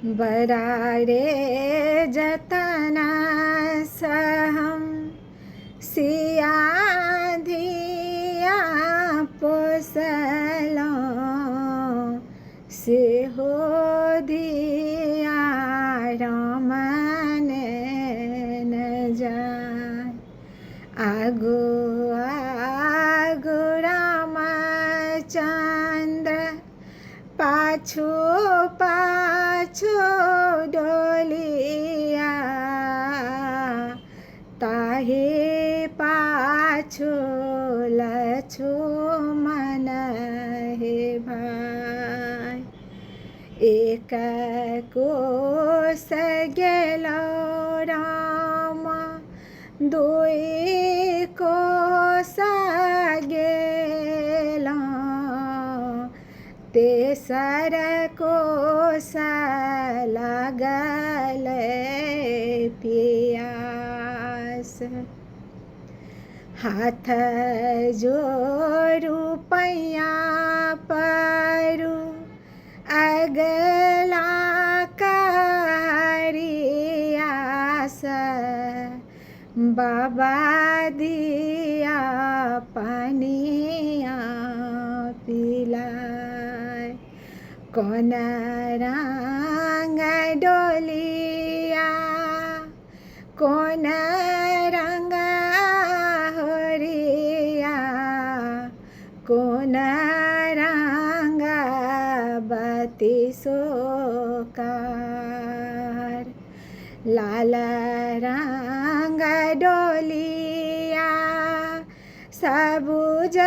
बरारे जतना सहम सिया धिया पोसलो से हो धिया रमन न जाय। आगो आगो रामचंद्र पाछो पाछो डोलिया ताहे पाछो लक्ष्मण हे भाई। एक कोस गेलो राम दुई कोस गेला तेसर कोस लागल पियास। हाथ जोड़ू पैया परू अगला करियास बाबा दिया पानिया पिलाय। कौन रंग डोलिया कौन रंग होरिया कौन रंग बत्तीसोकार। लाल रंग डोलिया सबुज